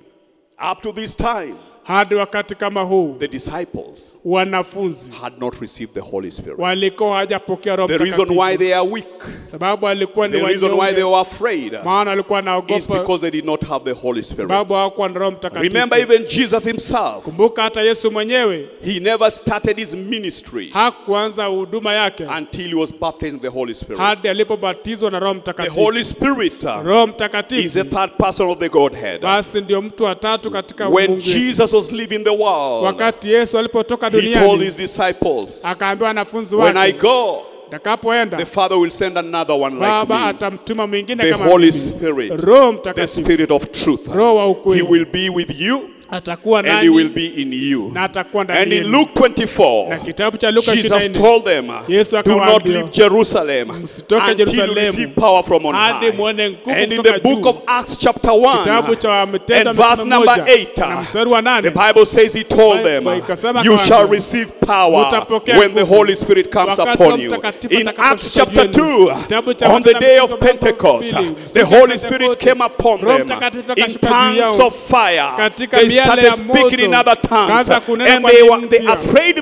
Up to this time, Hadi wakati kama huu, the disciples wanafunzi had not received the Holy Spirit. walikuwa hawajapokea Roho The reason why Mtakatifu, they are weak, sababu walikuwa ni the reason why they wanyonge, were afraid, maana walikuwa is wanaogopa, because they did not have the Holy Spirit. sababu hawakuwa na Roho Remember, Mtakatifu. even Jesus himself, Kumbuka hata Yesu mwenyewe he never started his ministry hakuanza huduma yake until he was baptized in the Holy Spirit. hadi alipobatizwa na Roho The Mtakatifu. Holy Spirit Roho is the Mtakatifu third person of the Godhead. basi ndio mtu wa tatu katika When Mungu wetu. Jesus was leaving the world, Wakati Yesu alipotoka he told duniani, his disciples, akaambia wanafunzi when I wake, go, nitakapoenda the Father will send another one like Baba me, atamtuma mwingine the kama Holy mimi. Spirit, Roho the Mtakatifu, Spirit of truth. Roho wa He ukweli, will be with you atakuwa and he nanyi will be in you. na atakuwa And ndani in yenu. Luke Na 24, kitabu cha Luka Jesus 24, told them, Yesu do not akawaambia, leave Jerusalem msitoke until you Jerusalemu receive power from on hadi high. muone nguvu And in kutoka the book juu. of Acts chapter 1 Kitabu cha Matendo and verse number 8, na mstari wa 8, the Bible says he told them, ikasema you kwamba, shall receive power mutapokea when the nguvu Holy Spirit comes wakati upon Roho you. Mtakatifu In Acts atakaposhuka chapter juu yenu. 2, Kitabu cha on the Matendo day of mlango wa Pentecost, pili, the siku ya Holy Spirit Pentekoste, came upon Roho them Mtakatifu in akashuka juu yao tongues of fire. katika They miale started ya speaking in moto, other tongues, kaanza kunena and kwa they lugha were the mpya. afraid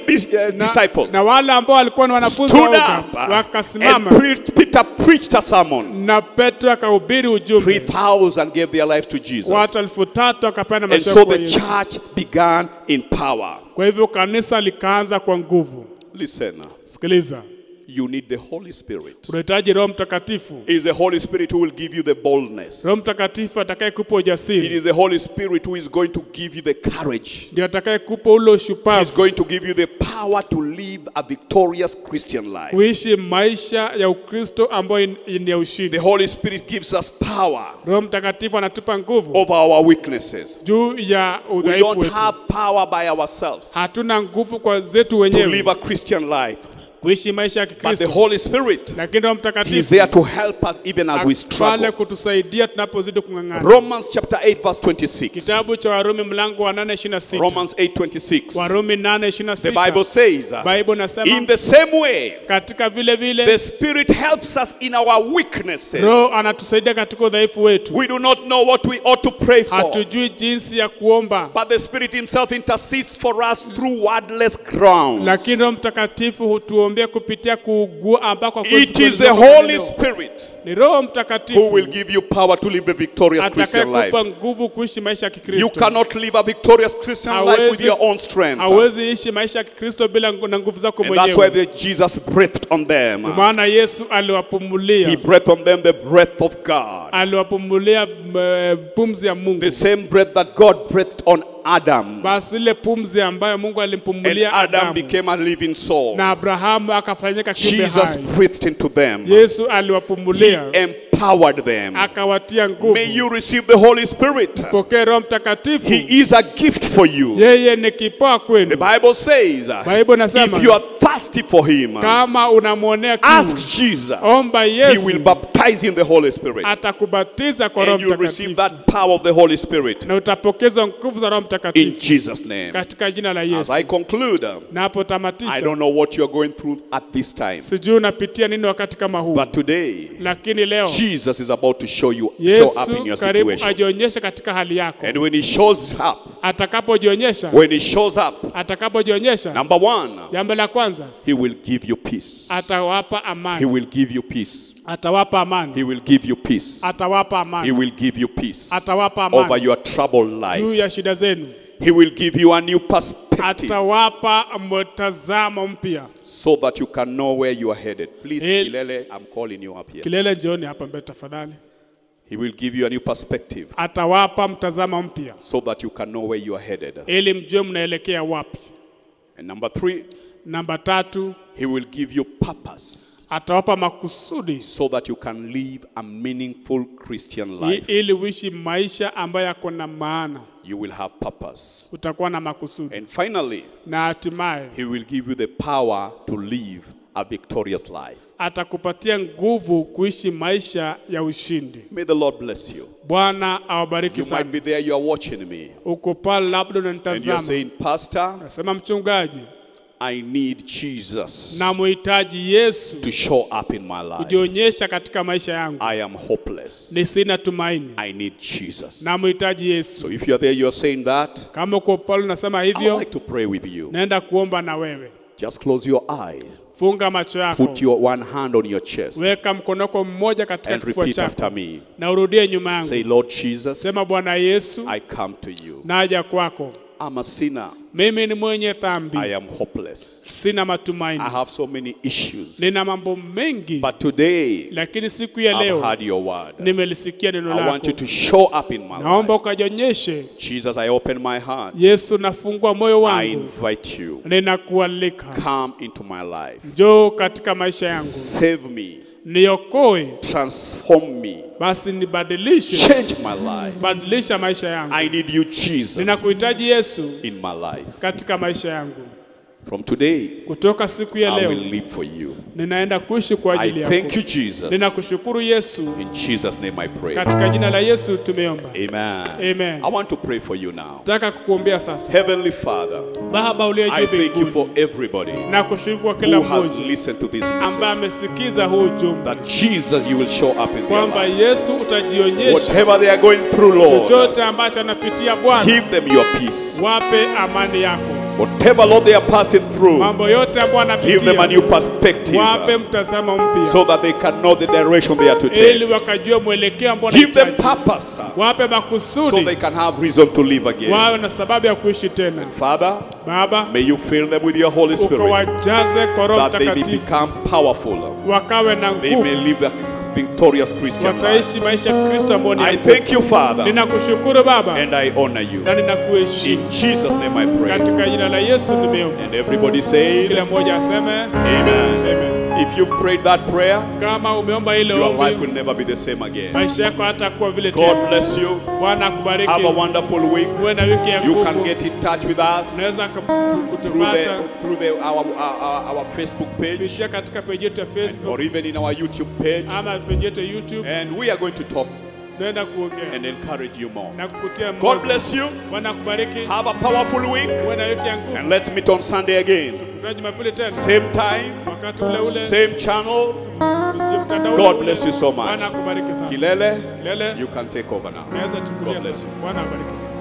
disciples Na wale ambao walikuwa ni wanafunzi stood waoga up, and wakasimama, Peter preached a sermon. na Petro akahubiri ujumbe. 3,000 gave their life to Jesus. Watu 3,000 wakapeana And maisha so kwa the Yesu. church began in power. Kwa hivyo kanisa likaanza kwa nguvu. Listen, Sikiliza, you need the Holy Spirit. unahitaji Roho Mtakatifu. It is the Holy Spirit who will give you the boldness. Roho Mtakatifu atakayekupa It ujasiri, is the Holy Spirit who is going to give you the courage. ndio atakayekupa ule He's ushupavu going to give you the power to live a victorious Christian life. kuishi maisha ya Ukristo ambayo ni ya ushindi. The Holy Spirit gives us power Roho Mtakatifu anatupa nguvu over our weaknesses. juu ya We udhaifu don't wetu. have power by ourselves Hatuna nguvu kwa zetu to live wenyewe a Christian life. kuishi maisha ya But the Kikristo. Holy Spirit, Lakini Roho He is Mtakatifu there to help us even as we pale struggle. kutusaidia tunapozidi kung'ang'ana. Romans chapter 8 verse 26. Kitabu cha Warumi mlango wa 8:26. Romans 8:26. Warumi The 8:26. Bible says, Bible in nasema the same way, katika vile vile the Spirit helps us in our weaknesses. Roho anatusaidia katika udhaifu wetu. We do not know what we ought to pray for. Hatujui jinsi ya kuomba. But the Spirit Himself intercedes for us through wordless ground. Lakini Roho Mtakatifu hutuombea kupitia kuugua ambako It is the Holy Spirit ni Roho who Mtakatifu will give you power to live a victorious Christian life. atakayekupa nguvu kuishi maisha ya You Kikristo. cannot live a victorious Christian life with your own strength. Hawezi ishi maisha ya Kikristo bila na nguvu zako And that's why mwenyewe. Jesus breathed on them. Maana Yesu He aliwapumulia. breathed on them the breath of God. Aliwapumulia pumzi ya Mungu. The same breath that God breathed on Adam. Basi ile pumzi ambayo Mungu And alimpumulia Adam Adamu. became a living soul. Na Abrahamu akafanyika kiumbe Jesus hai. breathed into them. Yesu He aliwapumulia. empowered them. Akawatia nguvu. May you receive the Holy Spirit. Pokea Roho Mtakatifu. He is a gift for you. Yeye ni kipawa The kwenu. Bible says, Bible nasema if you are thirsty for Him, kama unamwonea ask kiu, Jesus. omba He Yesu, will baptize in the Holy Spirit. atakubatiza kwa Roho And you receive Mtakatifu. that power of the Holy Spirit. Na utapokeza nguvu za Roho In Mtakatifu Jesus' name. katika jina la As Yesu. I conclude, Na hapo I tamatisha, don't know what you are going through at this time. sijui unapitia nini wakati kama huu, But today, lakini leo Jesus is about to show up in Yesu your karibu situation. ajionyeshe katika hali yako. And when He shows up, Atakapojionyesha, number one, jambo la kwanza, He will give you peace. atawapa He amani. will give you peace. Atawapa amani. He will give you peace. Atawapa He amani. will give you peace Atawapa over amani your troubled juu life. ya shida zenu. He will give you a new perspective Atawapa mtazamo mpya. so that you can know where you are headed. Please, El- Kilele, I'm calling you up here. Kilele, jioni hapa mbele tafadhali. He will give you a new perspective Atawapa mtazamo mpya so that you can know where you are headed. ili mjue mnaelekea wapi. And number three, Namba 3, He will give you purpose atawapa makusudi so that you can live a meaningful Christian life. ili uishi maisha ambayo yako na maana. You will have purpose. Utakuwa na makusudi. And finally, Na hatimaye He will give you the power to live a victorious life. atakupatia nguvu kuishi maisha ya ushindi. May the Lord bless you. Bwana awabariki You might sana. be there, you are watching me, Uko pale labda and you're unanitazama. saying, Pastor, Nasema mchungaji, I need Jesus na muhitaji Yesu to show up in my life. kujionyesha katika maisha yangu. I am hopeless. Ni sina tumaini. I need Jesus. Na muhitaji Yesu. So if you're there, you're saying that, Kama uko pale unasema I would hivyo, like to pray with you. naenda kuomba na wewe. Just close your eyes. Funga macho yako. Put your one hand on your chest Weka mkono wako mmoja katika and kifua repeat after chako. me. Na urudie nyuma Say, yangu. Lord Jesus, Sema, Bwana Yesu, I come to you. naja kwako. I'm a sinner. Mimi ni mwenye dhambi. I am hopeless. Sina matumaini. I have so many issues. Nina mambo mengi. But today, Lakini siku ya I've leo heard your word. nimelisikia neno I want you lako. to show up in my Naomba life. ukajionyeshe. Jesus, I open my heart. Yesu, nafungua moyo I wangu. invite you. Ninakualika. Come into my life. Njoo katika maisha yangu. Save me. Niokoe. Transform me. Basi nibadilishe. Change my life. Badilisha maisha yangu. I need you, Jesus, Ninakuhitaji Yesu in my life. katika maisha yangu. From today, Kutoka siku ya I leo will live for you. ninaenda kuishi kwa I ajili thank yako. you, Jesus. Ninakushukuru Yesu. In Jesus' name I pray. Katika jina la Yesu tumeomba. Amen. Amen. I want to pray for you now. Nataka kukuombea sasa. Heavenly Father, Baba uliye I juu thank you mbinguni, for everybody na kushukuru kwa kila who has mmoja listened to this ambaye message. amesikiza huu ujumbe, That Jesus, you will show up in their kwamba life. Yesu utajionyesha. Whatever they are going through, Lord, Chochote ambacho anapitia Bwana, give them your peace. wape amani yako. Whatever, Lord, they are passing through, Mambo yote ambayo give them a anapitia, new perspective wape mtazamo mpya, so that they can know the direction they are to ili take. wakajua mwelekeo ambao Give them wanahitaji. purpose Wape so makusudi, they can have reason to live again. wawe na sababu ya kuishi tena. Father, Baba, may you fill them with your Holy Spirit, ukawajaze kwa Roho that they may Mtakatifu, become powerful. wakawe na They may nguvu, live a victorious Christian life. wataishi maisha ya Kristo ambayo ni I ya thank you, Father, Ninakushukuru Baba, and I honor you. na ninakuheshimu. In Jesus' name I pray. Katika jina la Yesu nimeomba. And everybody say, Kila mmoja aseme Amen. amen. If you've prayed that prayer, Kama umeomba ile your life ombi, will never be the same again. maisha yako hatakuwa vile God tena. bless you. Bwana akubariki. Have a wonderful week. Uwe na wiki ya You nguvu. can get in touch with us Unaweza kutupata through our Facebook page, kupitia katika page yetu ya Facebook or even in our YouTube page, ama page yetu ya YouTube. and we are going to talk Naenda kuongea and encourage you more. na kukutia moyo. God bless you. Bwana akubariki. Have a powerful week, Uwe na wiki ya nguvu. and let's meet on Sunday again. Tukutane Jumapili tena. Same time, Wakati ule ule. same channel. Mtandao God ule bless ule. you so much. Bwana akubariki sana. Kilele, Kilele. you can take over now. Naweza chukulia God bless sasa. Bwana abariki sana.